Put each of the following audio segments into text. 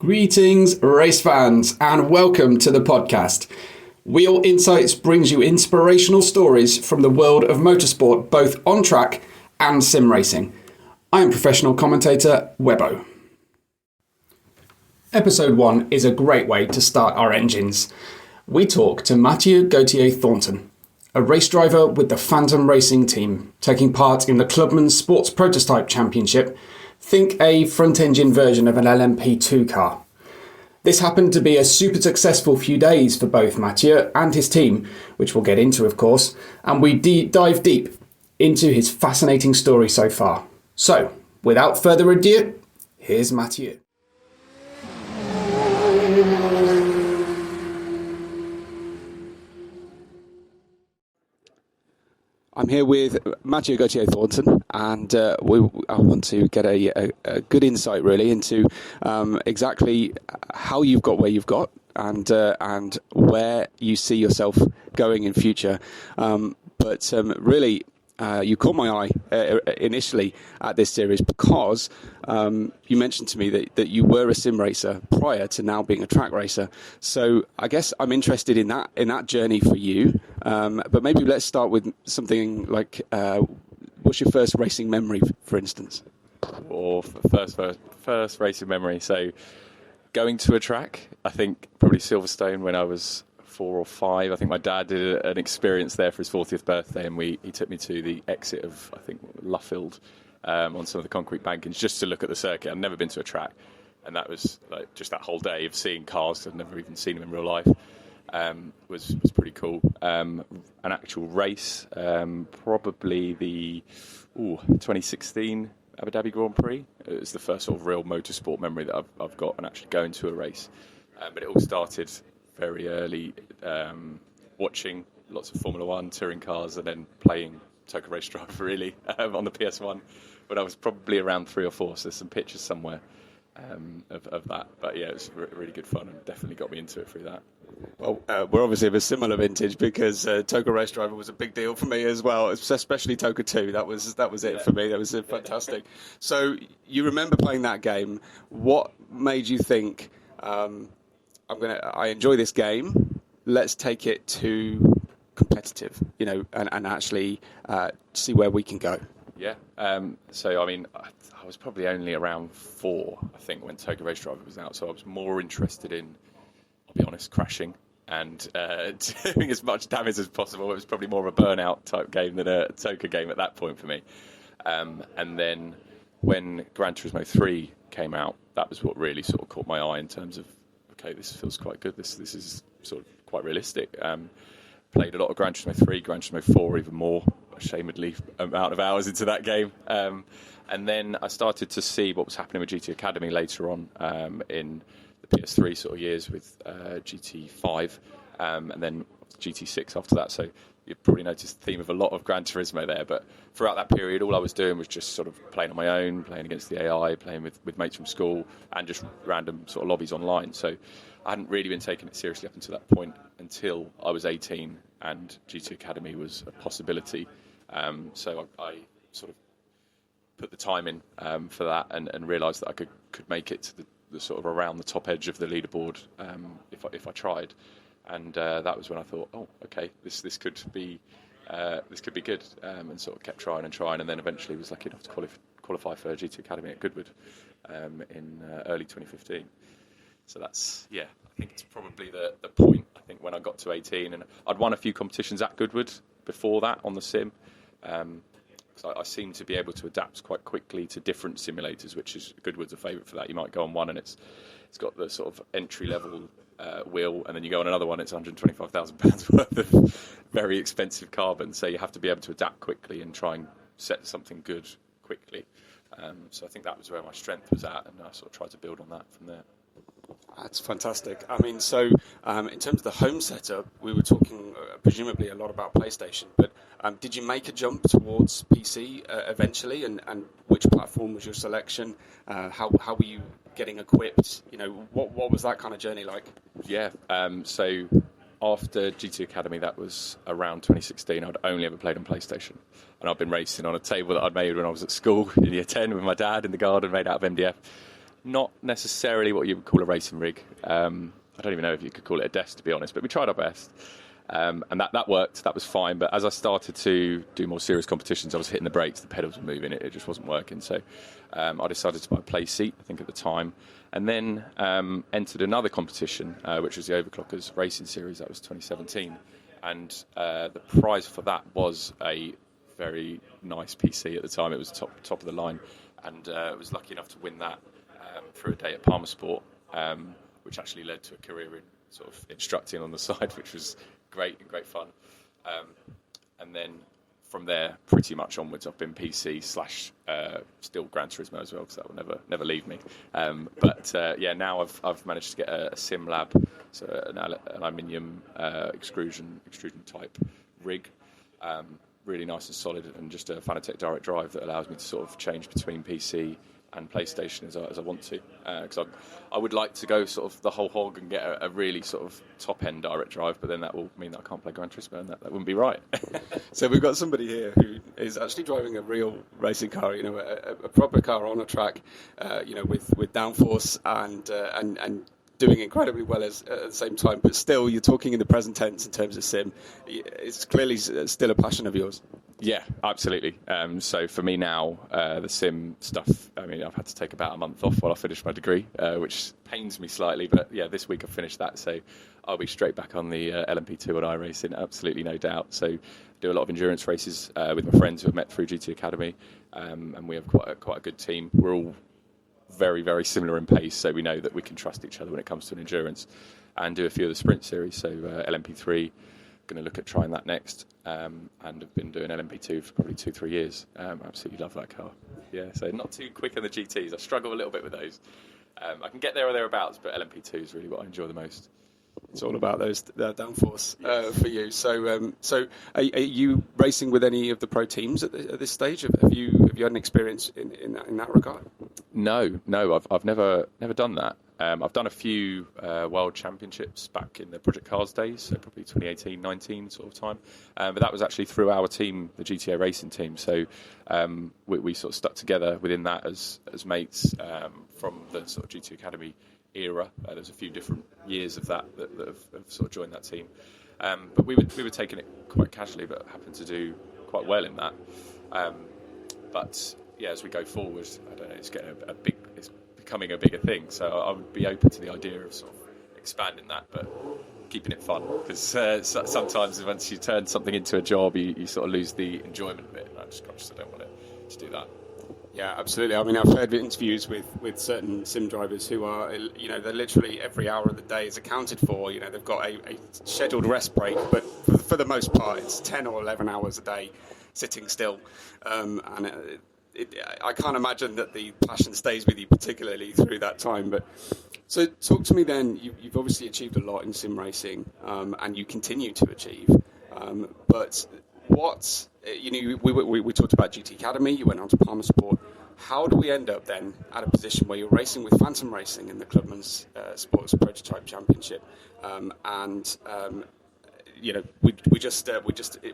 Greetings, race fans, and welcome to the podcast. Wheel Insights brings you inspirational stories from the world of motorsport, both on track and sim racing. I am professional commentator Webbo. Episode 1 is a great way to start our engines. We talk to Mathieu Gauthier-Thornton, a race driver with the Phantom Racing team, taking part in the Clubman Sports Prototype Championship. Think a front-engine version of an LMP2 car. This happened to be a super successful few days for both Mathieu and his team, which we'll get into, of course, and we dive deep into his fascinating story so far. So, without further ado, here's Mathieu. I'm here with Mathieu Gauthier-Thornton, and I want to get a good insight really into exactly how you've got where you've got and where you see yourself going in future. But really, you caught my eye initially at this series because you mentioned to me that you were a sim racer prior to now being a track racer. So I guess I'm interested in that journey for you. But maybe let's start with something like, what's your first racing memory, for instance? Or first racing memory. So going to a track, I think probably Silverstone when I was 4 or 5. I think my dad did an experience there for his 40th birthday, and he took me to the exit of, I think, Luffield on some of the concrete bankings just to look at the circuit. I'd never been to a track, and that was like just that whole day of seeing cars. I'd never even seen them in real life. Was pretty cool. An actual race, probably the 2016 Abu Dhabi Grand Prix. It was the first sort of real motorsport memory that I've got, and actually going to a race. But it all started very early, watching lots of Formula One touring cars, and then playing Toka Race Driver really on the PS1 when I was probably around 3 or 4. So there's some pictures somewhere of that. But yeah, it was really good fun, and definitely got me into it through that. Well, we're obviously of a similar vintage because Toka Race Driver was a big deal for me as well, especially Toka 2. That was it for me. That was fantastic. So you remember playing that game. What made you think, I enjoy this game, let's take it to competitive, and actually see where we can go? Yeah. So, I mean, I was probably only around 4, I think, when Toka Race Driver was out. So I was more interested in, I'll be honest, crashing and doing as much damage as possible. It was probably more of a burnout type game than a Toka game at that point for me. And then when Gran Turismo 3 came out, that was what really sort of caught my eye in terms of, okay, this feels quite good. This is sort of quite realistic. Played a lot of Gran Turismo 3, Gran Turismo 4 even more, ashamedly amount of hours into that game. And then I started to see what was happening with GT Academy later on in the PS3 sort of years with GT5 and then GT6 after that. So you've probably noticed the theme of a lot of Gran Turismo there. But throughout that period, all I was doing was just sort of playing on my own, playing against the AI, playing with mates from school, and just random sort of lobbies online. So I hadn't really been taking it seriously up until that point, until I was 18 and GT Academy was a possibility. So I sort of put the time in for that and realised that I could make it to the sort of around the top edge of the leaderboard if I tried. And that was when I thought, oh, okay, this could be good, and sort of kept trying, and then eventually was lucky enough to qualify for GT Academy at Goodwood in early 2015. So that's, I think it's probably the point, I think, when I got to 18, and I'd won a few competitions at Goodwood before that on the sim. So I seem to be able to adapt quite quickly to different simulators, which is Goodwood's a favourite for that. You might go on one and it's got the sort of entry level wheel, and then you go on another one, it's £125,000 worth of very expensive carbon. So you have to be able to adapt quickly and try and set something good quickly. So I think that was where my strength was at, and I sort of tried to build on that from there. That's fantastic. I mean, so in terms of the home setup, we were talking presumably a lot about PlayStation, but did you make a jump towards PC eventually, and which platform was your selection? How were you getting equipped? What was that kind of journey like? Yeah, so after GT Academy, that was around 2016, I'd only ever played on PlayStation. And I'd been racing on a table that I'd made when I was at school in year 10 with my dad in the garden, made out of MDF. not necessarily what you would call a racing rig. I don't even know if you could call it a desk, to be honest, but we tried our best. And that worked, that was fine. But as I started to do more serious competitions, I was hitting the brakes, the pedals were moving, it just wasn't working. So I decided to buy a play seat, I think at the time, and then entered another competition, which was the Overclockers Racing Series. That was 2017. And the prize for that was a very nice PC at the time. It was top of the line. And I was lucky enough to win that through a day at Palmer Sport, which actually led to a career in sort of instructing on the side, which was great and great fun. And then from there, pretty much onwards, I've been PC / still Gran Turismo as well, because that will never leave me. But now I've managed to get a sim lab, so an aluminium extrusion type rig. Really nice and solid, and just a Fanatec direct drive that allows me to sort of change between PC and PlayStation as I want to, because I would like to go sort of the whole hog and get a really sort of top end direct drive, but then that will mean that I can't play Gran Turismo, and that wouldn't be right. So we've got somebody here who is actually driving a real racing car, a proper car on a track, with downforce and doing incredibly well at the same time, but still you're talking in the present tense in terms of sim. It's clearly still a passion of yours. Yeah, absolutely. So for me now, the sim stuff, I mean, I've had to take about a month off while I finish my degree, which pains me slightly, but yeah, this week I've finished that, so I'll be straight back on the LMP2 on iRacing, absolutely no doubt. So do a lot of endurance races with my friends who I've met through GT Academy, and we have quite a good team. We're all very, very similar in pace, so we know that we can trust each other when it comes to an endurance, and do a few of the sprint series. So LMP3, going to look at trying that next, and have been doing LMP2 for probably 2-3 years. Absolutely love that car. Yeah, so not too quick on the GTs. I struggle a little bit with those. I can get there or thereabouts, but LMP2 is really what I enjoy the most. It's all about those downforce for you. So are you racing with any of the pro teams at this stage? Have you had an experience in that regard? No, I've never done that. I've done a few World Championships back in the Project Cars days, so probably 2018-19 sort of time. But that was actually through our team, the GTA Racing team. So we sort of stuck together within that as mates from the sort of GT Academy era. There's a few different years of that have sort of joined that team. But we were taking it quite casually, but happened to do quite well in that. But yeah, as we go forward, I don't know, it's getting it's becoming a bigger thing. So I would be open to the idea of sort of expanding that, but keeping it fun, because sometimes once you turn something into a job, you sort of lose the enjoyment of it. And I'm just conscious I don't want to do that. Yeah, absolutely. I mean, I've heard interviews with certain sim drivers who are, they're literally every hour of the day is accounted for. They've got a scheduled rest break, but for the most part, it's 10 or 11 hours a day sitting still. I can't imagine that the passion stays with you particularly through that time. But so talk to me then. You've obviously achieved a lot in sim racing, and you continue to achieve. But what, we talked about GT Academy, you went on to Palmer Sport. How do we end up then at a position where you're racing with Phantom Racing in the Clubman's Sports Prototype Championship? We just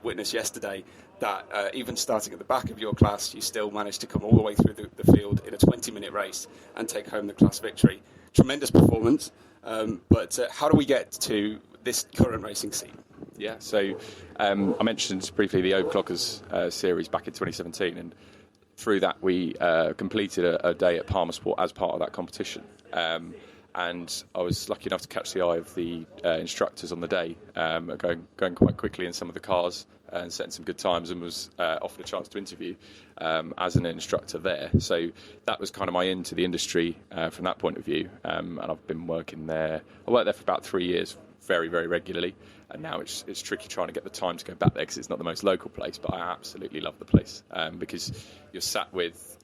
witnessed yesterday that even starting at the back of your class, you still managed to come all the way through the field in a 20-minute race and take home the class victory. Tremendous performance. But how do we get to this current racing scene? Yeah, so I mentioned briefly the Overclockers series back in 2017, and through that we completed a day at Palmer Sport as part of that competition. And I was lucky enough to catch the eye of the instructors on the day, going quite quickly in some of the cars and setting some good times, and was offered a chance to interview as an instructor there. So that was kind of my into the industry from that point of view. And I've been working there. I worked there for about 3 years, very, very regularly. And now it's tricky trying to get the time to go back there because it's not the most local place, but I absolutely love the place because you're sat with...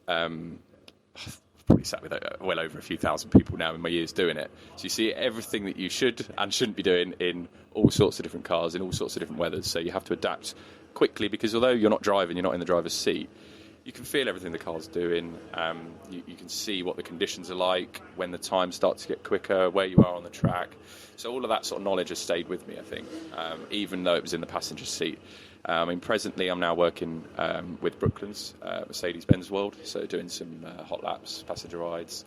probably sat with well over a few thousand people now in my years doing it. So you see everything that you should and shouldn't be doing in all sorts of different cars, in all sorts of different weathers. So you have to adapt quickly because although you're not driving, you're not in the driver's seat, you can feel everything the car's doing. You can see what the conditions are like, when the time starts to get quicker, where you are on the track. So all of that sort of knowledge has stayed with me, I think, even though it was in the passenger seat. Presently I'm now working with Brooklyn's Mercedes-Benz World, so doing some hot laps, passenger rides,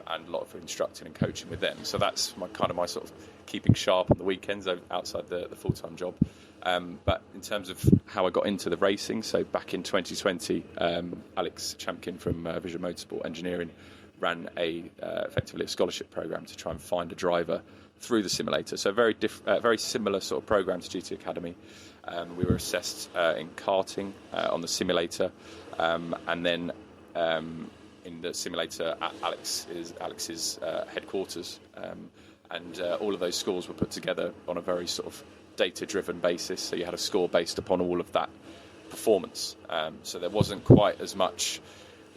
and a lot of instructing and coaching with them. So that's my sort of keeping sharp on the weekends outside the full-time job. But in terms of how I got into the racing, so back in 2020, Alex Champkin from Vision Motorsport Engineering ran effectively a scholarship program to try and find a driver through the simulator. So very similar sort of program to GT Academy. We were assessed in karting on the simulator, and then in the simulator at Alex's headquarters, and all of those scores were put together on a very sort of data-driven basis. So you had a score based upon all of that performance. So there wasn't quite as much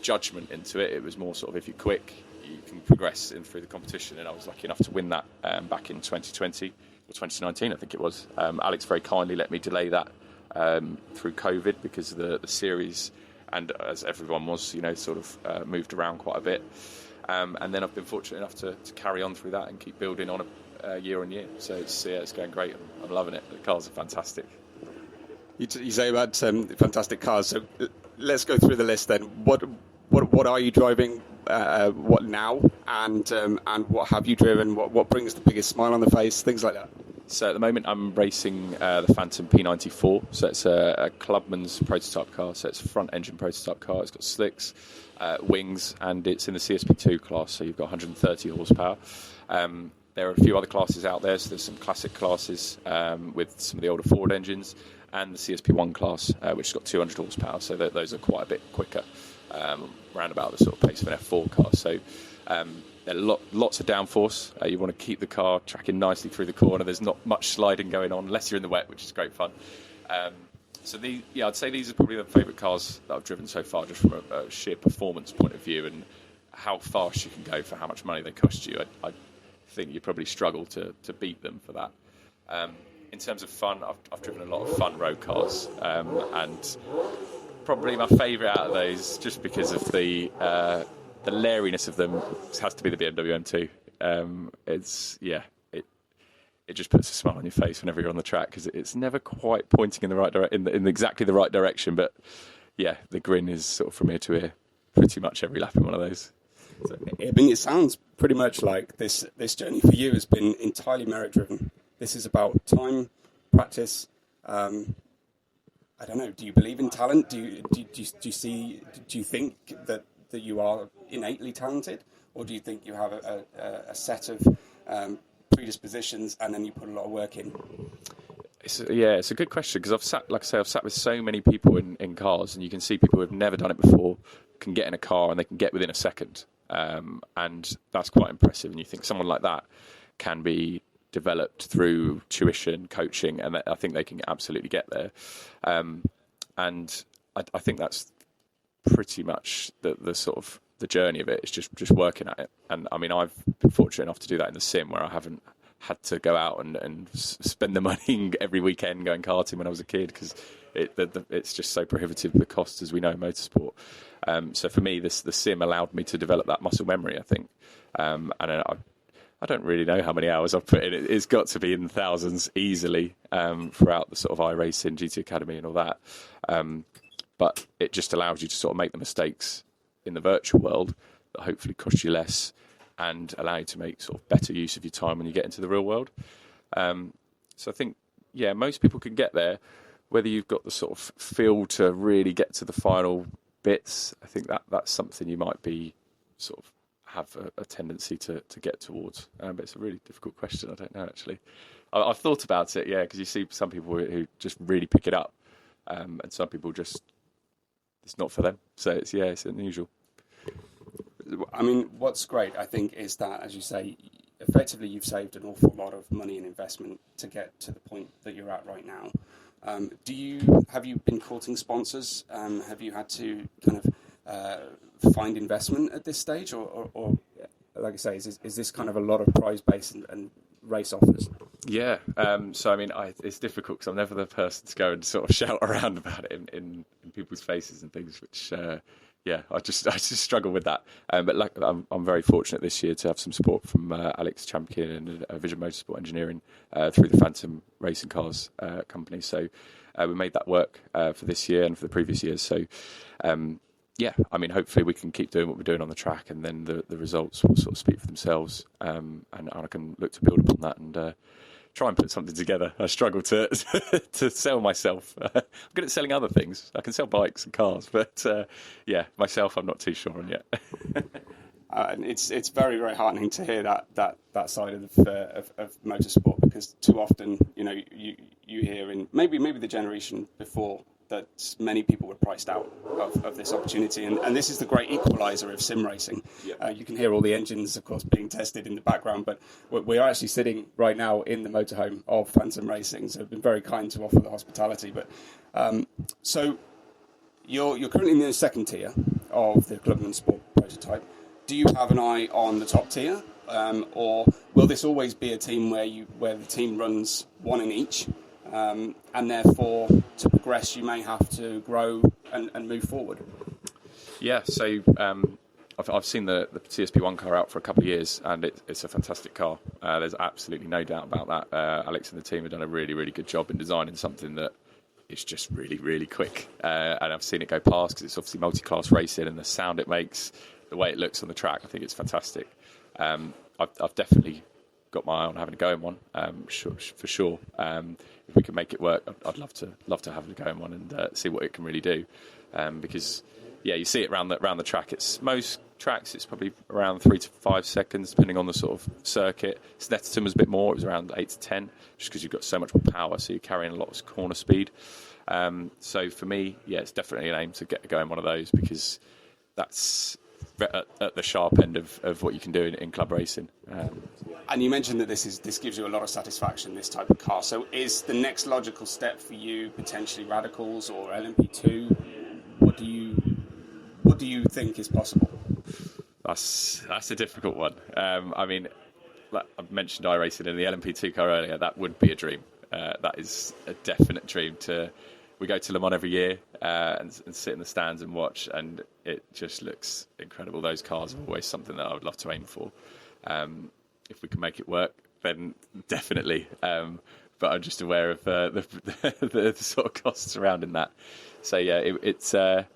judgment into it. It was more sort of, if you're quick, you can progress through the competition. And I was lucky enough to win that back in 2020 or 2019, I think it was. Alex very kindly let me delay that through COVID because the series, and as everyone was, sort of moved around quite a bit. And then I've been fortunate enough to carry on through that and keep building on it year on year. So it's going great. I'm loving it. The cars are fantastic. You say about fantastic cars. So let's go through the list then. What are you driving? What now? And what have you driven? What brings the biggest smile on the face? Things like that. So at the moment I'm racing the Phantom P94. So it's a Clubman's prototype car. So it's a front engine prototype car. It's got slicks, wings, and it's in the CSP2 class. So you've got 130 horsepower. There are a few other classes out there. So there's some classic classes with some of the older Ford engines, and the CSP1 class, which has got 200 horsepower. So those are quite a bit quicker, around about the sort of pace of an F4 car. So there are lots of downforce. You want to keep the car tracking nicely through the corner. There's not much sliding going on unless you're in the wet, which is great fun. So I'd say these are probably the favourite cars that I've driven so far, just from a sheer performance point of view and how fast you can go for how much money they cost you. I think you probably struggle to beat them for that. In terms of fun, I've driven a lot of fun road cars, and probably my favourite out of those, just because of the lariness of them, has to be the BMW M2. It just puts a smile on your face whenever you're on the track, because it's never quite pointing in the right in exactly the right direction. But yeah, the grin is sort of from ear to ear, pretty much every lap in one of those. So, I mean, it sounds pretty much like this journey for you has been entirely merit driven. This is about time, practice. I don't know. Do you believe in talent? Do you think that you are innately talented, or do you think you have a set of predispositions and then you put a lot of work in? It's a good question, because I've sat with so many people in cars, and you can see people who have never done it before can get in a car and they can get within a second, and that's quite impressive. And you think someone like that can be developed through tuition, coaching, and I think they can absolutely get there. And I think that's pretty much the sort of the journey of it. It's just working at it. And I mean, I've been fortunate enough to do that in the sim, where I haven't had to go out and spend the money every weekend going karting when I was a kid, because it's just so prohibitive, the cost, as we know, in motorsport. So for me, the sim allowed me to develop that muscle memory, I think. And I don't really know how many hours I've put in. It's got to be in the thousands easily, throughout the sort of iRacing, GT Academy and all that. But it just allows you to sort of make the mistakes in the virtual world that hopefully cost you less and allow you to make sort of better use of your time when you get into the real world. So I think, most people can get there. Whether you've got the sort of feel to really get to the final bits, I think that's something you might be sort of have a tendency to get towards. But it's a really difficult question. I don't know, actually. I've thought about it, because you see some people who just really pick it up, and some people just, it's not for them. So it's unusual. I mean, what's great, I think, is that, as you say, effectively you've saved an awful lot of money and investment to get to the point that you're at right now. Have you been courting sponsors? Have you had to kind of find investment at this stage, or like I say, is this kind of a lot of prize base and race offers? Yeah. So I mean, it's difficult because I'm never the person to go and sort of shout around about it in people's faces and things, which I just struggle with that. But I'm very fortunate this year to have some support from Alex Champkin and Vision Motorsport Engineering through the Phantom Racing Cars company. So we made that work for this year and for the previous years. So yeah, I mean, hopefully we can keep doing what we're doing on the track, and then the results will sort of speak for themselves, and I can look to build upon that and try and put something together. I struggle to to sell myself. I'm good at selling other things. I can sell bikes and cars, but yeah, myself, I'm not too sure on yet. And it's very, very heartening to hear that side of motorsport, because too often, you hear in maybe the generation before that many people were priced out of this opportunity, and this is the great equaliser of sim racing. Yeah. You can hear all the engines, of course, being tested in the background, but we are actually sitting right now in the motorhome of Phantom Racing, so they've been very kind to offer the hospitality. But so you're currently in the second tier of the Clubman Sport prototype. Do you have an eye on the top tier, or will this always be a team where the team runs one in each? And therefore, to progress, you may have to grow and move forward. Yeah, so I've seen the CSP1 car out for a couple of years, and it's a fantastic car. There's absolutely no doubt about that. Alex and the team have done a really, really good job in designing something that is just really, really quick. And I've seen it go past, because it's obviously multi-class racing, and the sound it makes, the way it looks on the track, I think it's fantastic. I've definitely got my eye on having a go in one, for sure. If we can make it work, I'd love to have a go in one and see what it can really do. Because yeah, you see it around the track. It's most tracks, it's probably around 3 to 5 seconds, depending on the sort of circuit. Snetterton was a bit more; it was around 8 to 10, just because you've got so much more power, so you're carrying a lot of corner speed. So for me, yeah, it's definitely an aim to get a go in one of those, because that's at the sharp end of what you can do in club racing. And you mentioned that this gives you a lot of satisfaction, this type of car. So is the next logical step for you potentially Radicals or LMP2? What do you think is possible? That's a difficult one. I mean, like I mentioned iRacing in the LMP2 car earlier. That would be a dream. That is a definite dream. We go to Le Mans every year and sit in the stands and watch, and it just looks incredible. Those cars are always something that I would love to aim for. If we can make it work, then definitely. But I'm just aware of the sort of costs surrounding that. So yeah, it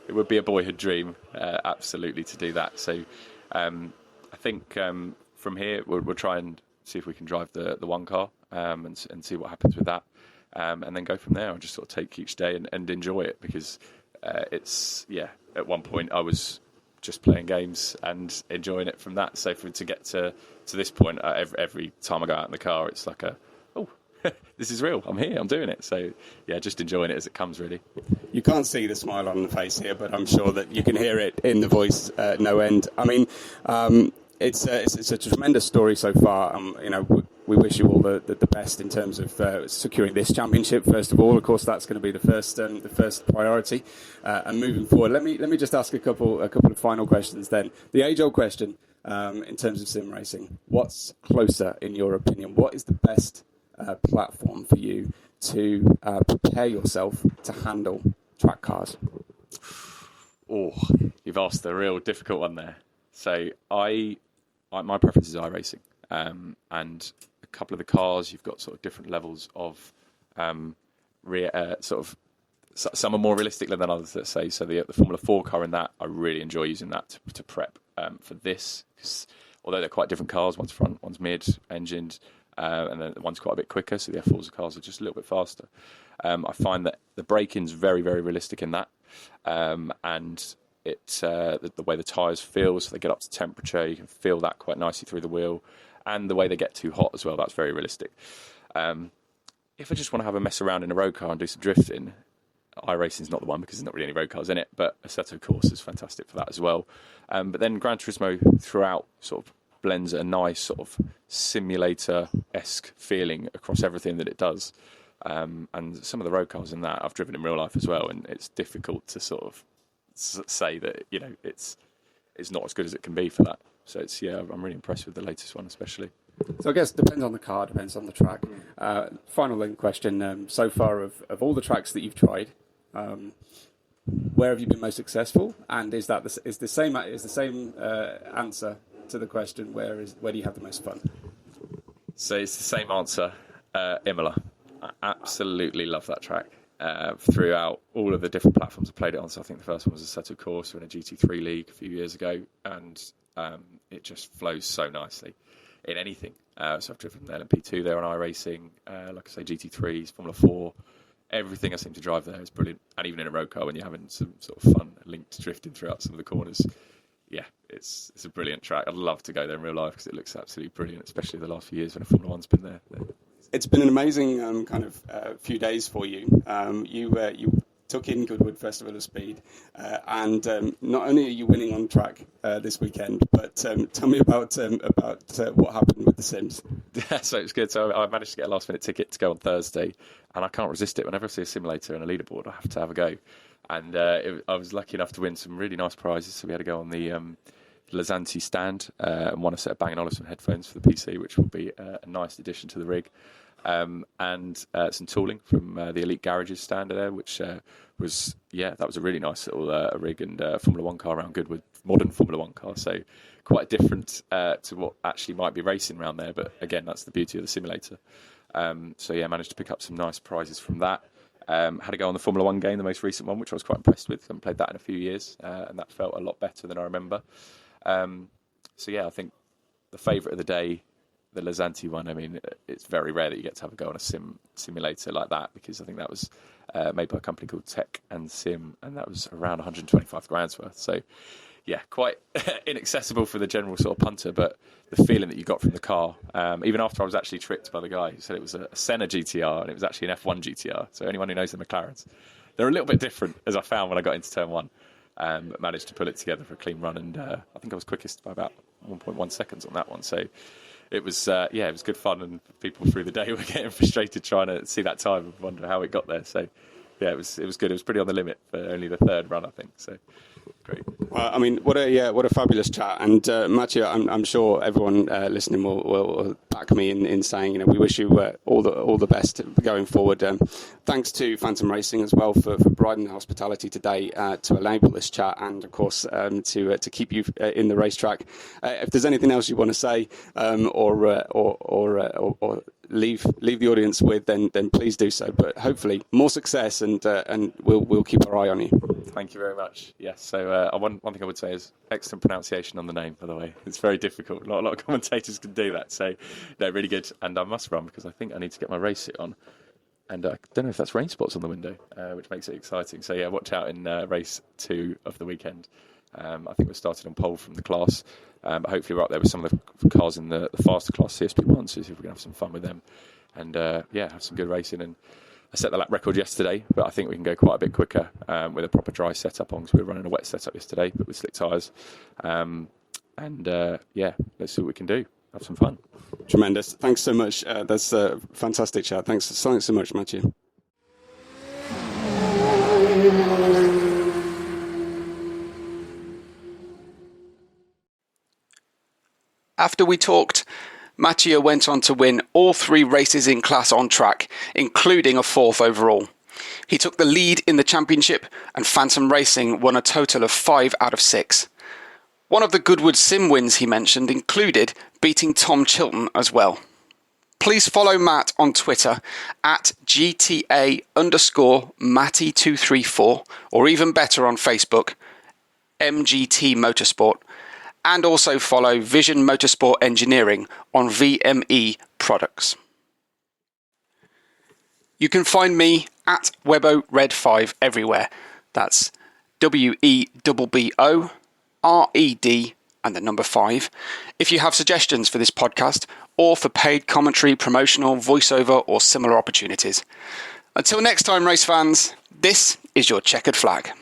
would be a boyhood dream, absolutely, to do that. So I think from here we'll try and see if we can drive the one car and see what happens with that. And then go from there. I'll just sort of take each day and enjoy it, because at one point I was just playing games and enjoying it from that. So to get to this point, every time I go out in the car, it's like this is real. I'm here. I'm doing it. So yeah, just enjoying it as it comes, really. You can't see the smile on the face here, but I'm sure that you can hear it in the voice, no end. I mean, it's a tremendous story so far. We wish you all the best in terms of securing this championship. First of all, of course, that's going to be the first priority. And moving forward, let me just ask a couple of final questions. Then the age-old question in terms of sim racing: what's closer, in your opinion? What is the best platform for you to prepare yourself to handle track cars? Oh, you've asked a real difficult one there. So my preference is iRacing, and a couple of the cars, you've got sort of different levels of some are more realistic than others, let's say. So the Formula 4 car in that, I really enjoy using that to prep for this, because although they're quite different cars, one's front, one's mid-engined, and then one's quite a bit quicker, so the F4's cars are just a little bit faster. I find that the braking is very, very realistic in that, and it's the way the tyres feel, so they get up to temperature, you can feel that quite nicely through the wheel, and the way they get too hot as well, that's very realistic. If I just want to have a mess around in a road car and do some drifting, iRacing's not the one, because there's not really any road cars in it, but Assetto Corsa is fantastic for that as well. But then Gran Turismo throughout sort of blends a nice sort of simulator-esque feeling across everything that it does. And some of the road cars in that I've driven in real life as well, and it's difficult to sort of say that it's not as good as it can be for that. So I'm really impressed with the latest one, especially. So I guess it depends on the car, depends on the track. Final question: so far of all the tracks that you've tried, where have you been most successful? And is the same answer to the question? Where do you have the most fun? So it's the same answer. Imola. I absolutely love that track. throughout all of the different platforms I played it on. So I think the first one was a Assetto Corsa in a GT3 league a few years ago, and it just flows so nicely in anything. So I've driven the LMP2 there on iRacing, like I say, GT3s, Formula 4. Everything I seem to drive there is brilliant. And even in a road car, when you're having some sort of fun linked drifting throughout some of the corners, yeah, it's a brilliant track. I'd love to go there in real life because it looks absolutely brilliant, especially the last few years when a Formula 1's been there. It's been an amazing kind of few days for you. You took in Goodwood Festival of Speed, and not only are you winning on track this weekend, but tell me about what happened with the Sims. So it was good. So I managed to get a last minute ticket to go on Thursday, and I can't resist it. Whenever I see a simulator and a leaderboard, I have to have a go. And I was lucky enough to win some really nice prizes. So we had to go on the Lazanti stand and won a set of Bang & Olufsen headphones for the PC, which will be a nice addition to the rig. And some tooling from the Elite Garages stand there, which that was a really nice little rig and Formula 1 car around Goodwood, modern Formula 1 car, so quite different to what actually might be racing around there, but again, that's the beauty of the simulator. Managed to pick up some nice prizes from that. Had to go on the Formula 1 game, the most recent one, which I was quite impressed with. I haven't played that in a few years, and that felt a lot better than I remember. I think the favourite of the day, the Lazanti one, I mean, it's very rare that you get to have a go on a simulator like that, because I think that was made by a company called Tech and Sim, and that was around 125 grand's worth. So, yeah, quite inaccessible for the general sort of punter, but the feeling that you got from the car, even after I was actually tricked by the guy who said it was a Senna GTR, and it was actually an F1 GTR. So anyone who knows the McLarens, they're a little bit different, as I found when I got into turn one, but managed to pull it together for a clean run, and I think I was quickest by about 1.1 seconds on that one. So it was it was good fun, and people through the day were getting frustrated trying to see that time and wonder how it got there. So yeah, it was good. It was pretty on the limit for only the third run, I think. So great. Well, I mean, what a fabulous chat. And Mathieu, I'm sure everyone listening will back me in saying, we wish you all the best going forward. Thanks to Phantom Racing as well for providing the hospitality today to enable this chat, and of course to keep you in the racetrack. If there's anything else you want to say or leave the audience with, then please do so. But hopefully more success, and we'll keep our eye on you. Thank you very much. Yes. So one thing I would say is excellent pronunciation on the name, by the way. It's very difficult. Not a lot of commentators can do that. So no, really good. And I must run because I think I need to get my race suit on. And I don't know if that's rain spots on the window, which makes it exciting. So yeah, watch out in race 2 of the weekend. I think we're starting on pole from the class. But hopefully we're up there with some of the cars in the faster class CSP1, so see if we can have some fun with them. And have some good racing. And I set the lap record yesterday, but I think we can go quite a bit quicker with a proper dry setup on, because we were running a wet setup yesterday, but with slick tyres. Let's see what we can do. Have some fun. Tremendous. Thanks so much. That's a fantastic chat. Thanks so much, Mathieu. After we talked, Mathieu went on to win all 3 races in class on track, including a 4th overall. He took the lead in the championship, and Phantom Racing won a total of 5 out of 6. One of the Goodwood Sim wins he mentioned included beating Tom Chilton as well. Please follow Matt on Twitter at GTA_Matty234, or even better on Facebook, MGT Motorsport. And also follow Vision Motorsport Engineering on VME Products. You can find me at Webbo Red 5 everywhere. That's WEBBO RED and the number 5. If you have suggestions for this podcast or for paid commentary, promotional, voiceover or similar opportunities. Until next time, race fans, this is your checkered flag.